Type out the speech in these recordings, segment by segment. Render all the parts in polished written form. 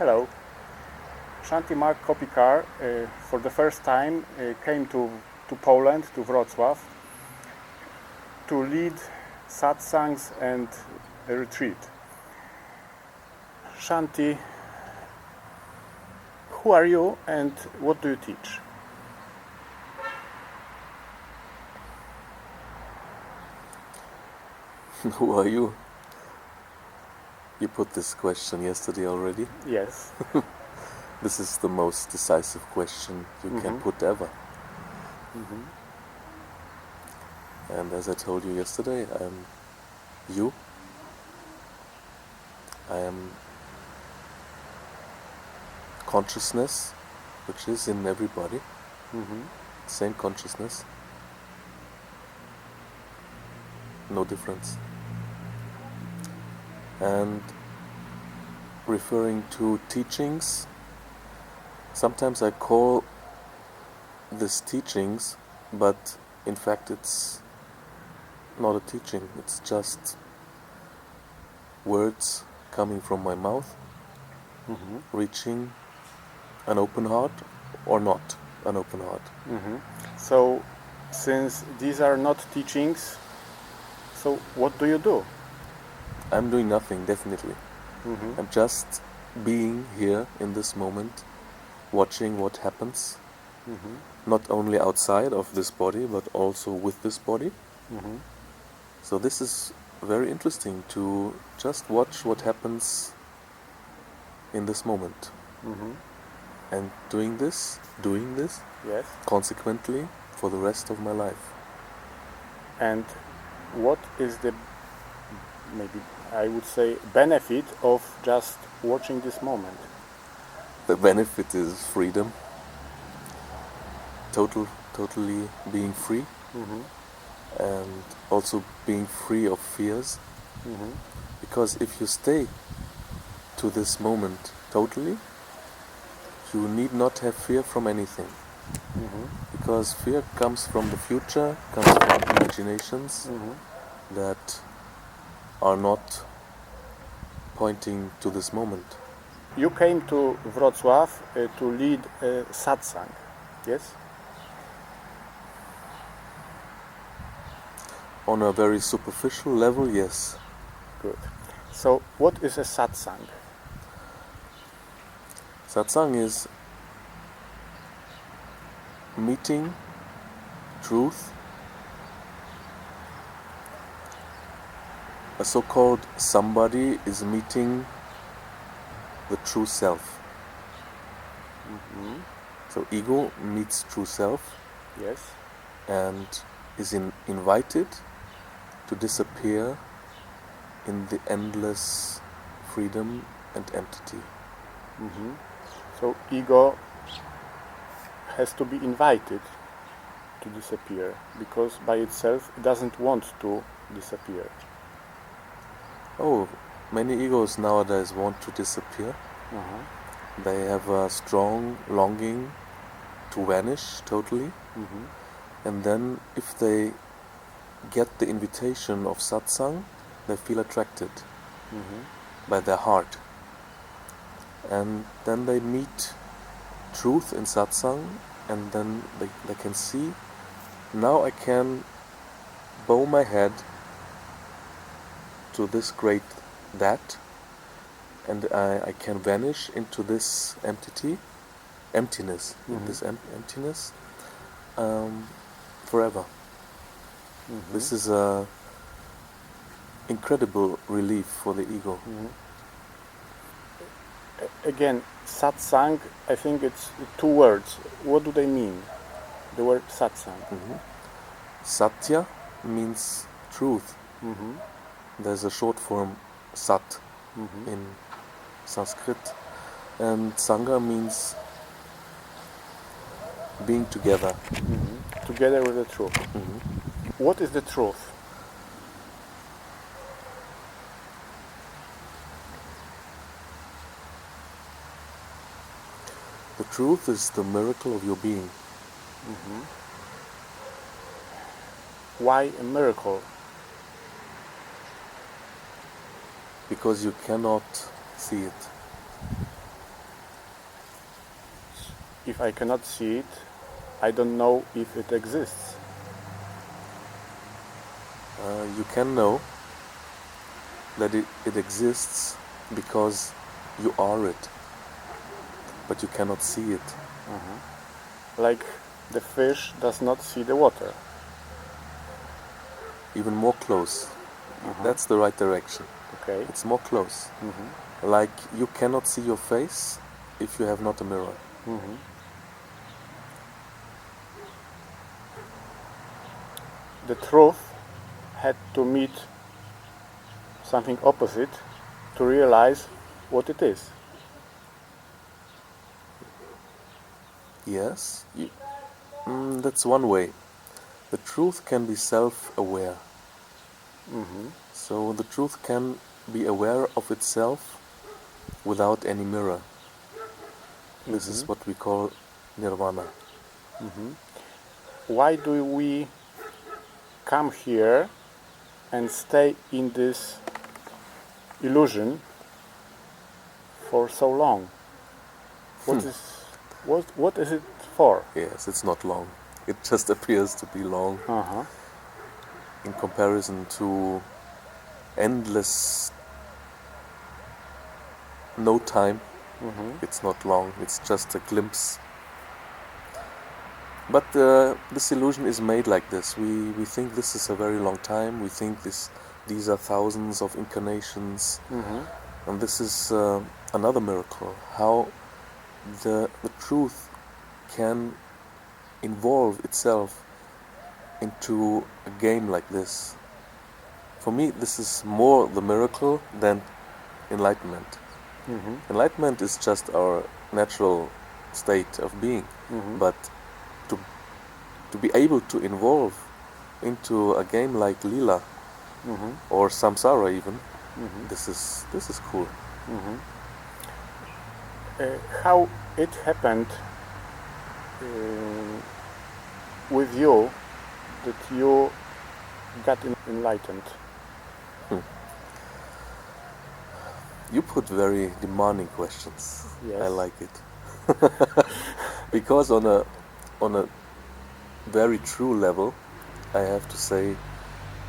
Hello. Shanti Mark Koppikar for the first time came to Poland, to Wrocław, to lead satsangs and a retreat. Shanti, who are you and what do you teach? Who are you? You put this question yesterday already. Yes. This is the most decisive question you can put ever. And as I told you yesterday, I am you. I am consciousness, which is in everybody. Same consciousness. No difference. And referring to teachings, sometimes I call this teachings, but in fact it's not a teaching, it's just words coming from my mouth, reaching an open heart or not an open heart. So, since these are not teachings, so what do you do? I'm doing nothing, definitely. I'm just being here in this moment, watching what happens, not only outside of this body, but also with this body. So this is very interesting to just watch what happens in this moment. And doing this, Yes. consequently, for the rest of my life. And what is the, maybe I would say, benefit of just watching this moment? The benefit is freedom, totally being free, and also being free of fears. Because if you stay to this moment totally, you need not have fear from anything. Because fear comes from the future, comes from imaginations that are not pointing to this moment. You came to Wrocław to lead a satsang, yes? On a very superficial level, yes. Good. So, what is a satsang? Satsang is meeting truth, a so-called somebody is meeting the true self. So ego meets true self Yes. and is invited to disappear in the endless freedom and empty. So, ego has to be invited to disappear, because by itself it doesn't want to disappear. Oh, many egos nowadays want to disappear. They have a strong longing to vanish totally. And then if they get the invitation of satsang, they feel attracted by their heart. And then they meet truth in satsang, and then they can see, now I can bow my head to this great that, and I can vanish into this emptiness, this emptiness forever. This is a incredible relief for the ego. Again, satsang, I think it's two words. What do they mean? The word satsang. Satya means truth. There's a short form sat in Sanskrit, and sangha means being together. Together with the truth. What is the truth? The truth is the miracle of your being. Why a miracle? Because you cannot see it. if I cannot see it, I don't know if it exists. You can know that it exists because you are it, but you cannot see it. Like the fish does not see the water. Even more close. That's the right direction. Okay. It's more close. Like you cannot see your face if you have not a mirror. The truth had to meet something opposite to realize what it is. Yes, that's one way. The truth can be self-aware. So the truth can be aware of itself without any mirror. This is what we call nirvana. Why do we come here and stay in this illusion for so long? What is it for? Yes, it's not long. It just appears to be long in comparison to endless no time. It's not long, it's just a glimpse. But this illusion is made like this. We think this is a very long time. We think these are thousands of incarnations. And this is another miracle. How the truth can involve itself into a game like this. For me, this is more the miracle than enlightenment. Enlightenment is just our natural state of being, but to be able to involve into a game like Lila or Samsara even, this is cool. How it happened with you that you got enlightened? You put very demanding questions. Yes. I like it. Because on a very true level, I have to say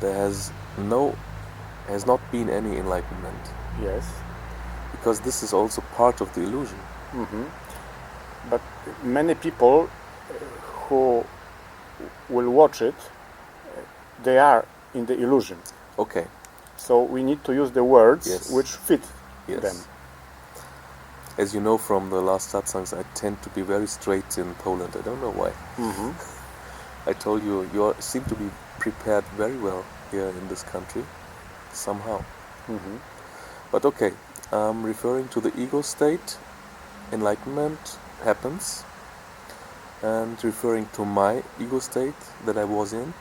there has not been any enlightenment. Yes. Because this is also part of the illusion. But many people who will watch it, they are in the illusion. Okay. So we need to use the words which fit them. As you know from the last satsangs, I tend to be very straight in Poland. I don't know why. I told you, you seem to be prepared very well here in this country, somehow. But okay, referring to the ego state, enlightenment happens. And referring to my ego state that I was in,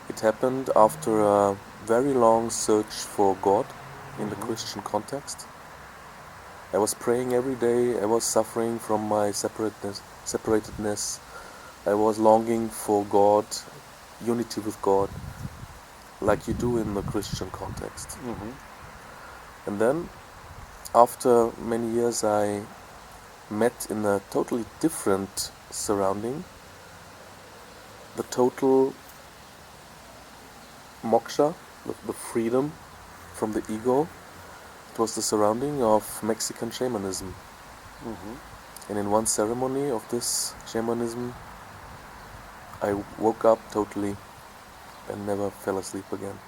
it happened after a very long search for God in the Christian context. I was praying every day. I was suffering from my separatedness. I was longing for God, unity with God, like you do in the Christian context. And then, after many years, I met in a totally different surrounding, the total moksha, the freedom from the ego. It was the surrounding of Mexican shamanism. And in one ceremony of this shamanism, I woke up totally and never fell asleep again.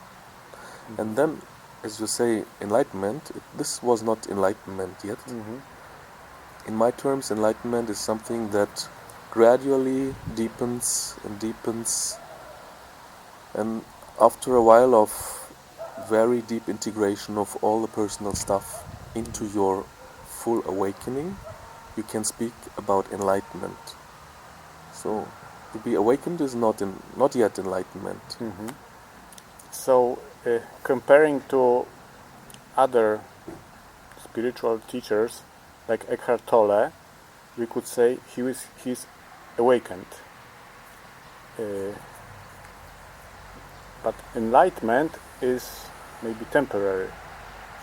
And then, as you say, enlightenment, this was not enlightenment yet. In my terms, enlightenment is something that gradually deepens and deepens, and after a while of very deep integration of all the personal stuff into your full awakening, you can speak about enlightenment. So, to be awakened is not yet enlightenment. So, comparing to other spiritual teachers like Eckhart Tolle, we could say he's awakened. But enlightenment is maybe temporary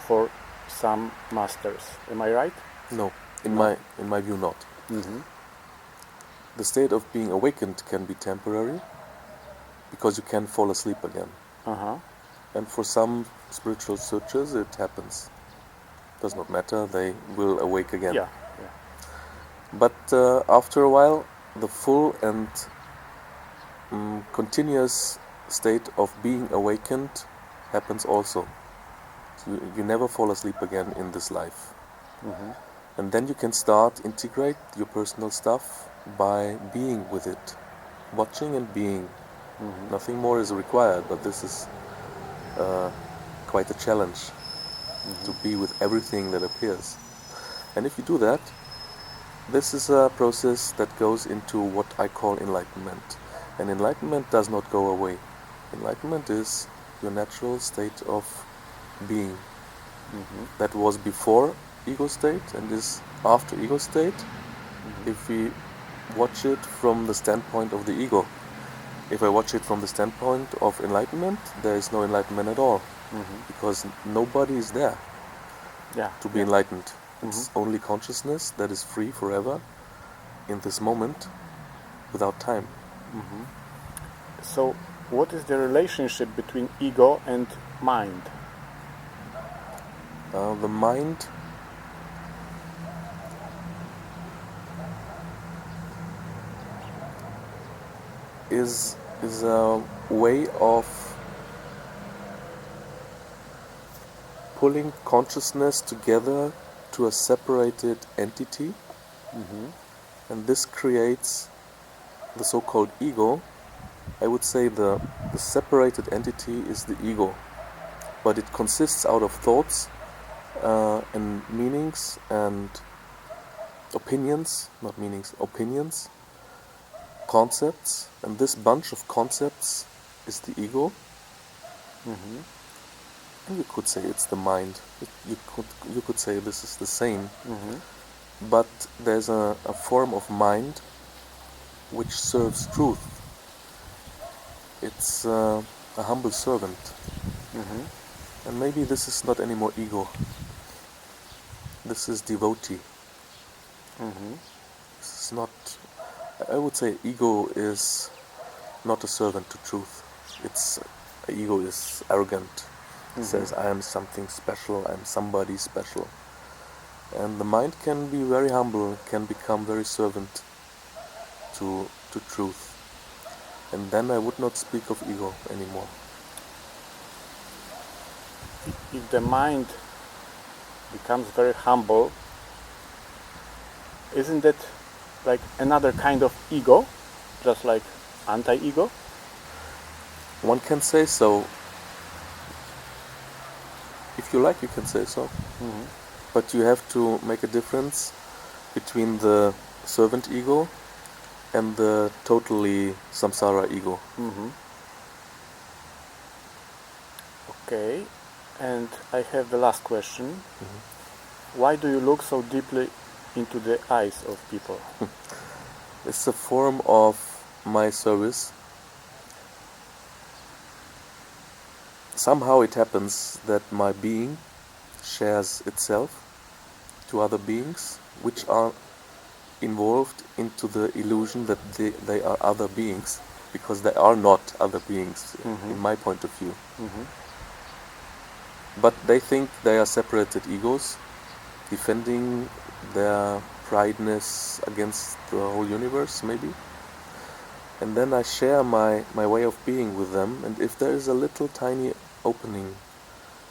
for some masters. Am I right? No, in my view not. The state of being awakened can be temporary because you can fall asleep again. And for some spiritual searchers it happens. Does not matter, they will awake again. Yeah. But after a while, the full and continuous state of being awakened happens also. So you never fall asleep again in this life. And then you can start integrate your personal stuff by being with it, watching and being. Nothing more is required, but this is quite a challenge to be with everything that appears. And if you do that, this is a process that goes into what I call enlightenment. And enlightenment does not go away. Enlightenment is your natural state of being. That was before ego state and is after ego state. If we watch it from the standpoint of the ego. If I watch it from the standpoint of enlightenment, there is no enlightenment at all. Because nobody is there to be enlightened. It's only consciousness that is free forever in this moment without time. So, what is the relationship between ego and mind? The mind is a way of pulling consciousness together to a separated entity, and this creates the so-called ego. I would say the separated entity is the ego, but it consists out of thoughts and meanings and opinions, not meanings, opinions, concepts, and this bunch of concepts is the ego. And you could say it's the mind. You could say this is the same. But there's a form of mind which serves truth. It's a humble servant. And maybe this is not anymore ego. This is devotee. This is not... I would say ego is not a servant to truth. Ego is arrogant. It says, I am something special, I am somebody special. And the mind can be very humble, can become very servant to truth. And then I would not speak of ego anymore. If the mind becomes very humble, isn't it like another kind of ego, just like anti-ego? One can say so. If you like, you can say so. But you have to make a difference between the servant ego and the totally samsara ego. Okay, and I have the last question. Why do you look so deeply into the eyes of people? It's a form of my service. Somehow it happens that my being shares itself to other beings which are involved into the illusion that they are other beings, because they are not other beings in my point of view. But they think they are separated egos, defending their prideness against the whole universe, maybe. And then I share my way of being with them, and if there is a little tiny opening,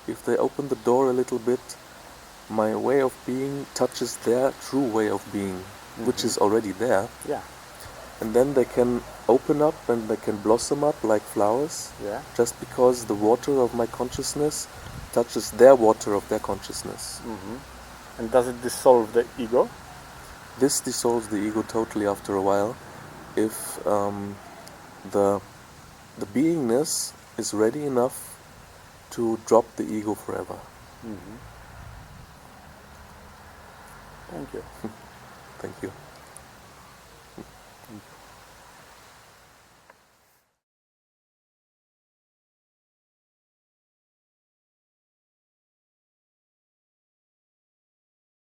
if they open the door a little bit, my way of being touches their true way of being, which is already there. And then they can open up and they can blossom up like flowers, just because the water of my consciousness touches their water of their consciousness. And does it dissolve the ego? This dissolves the ego totally after a while, if the beingness is ready enough to drop the ego forever. Thank you. Thank you. Thank you.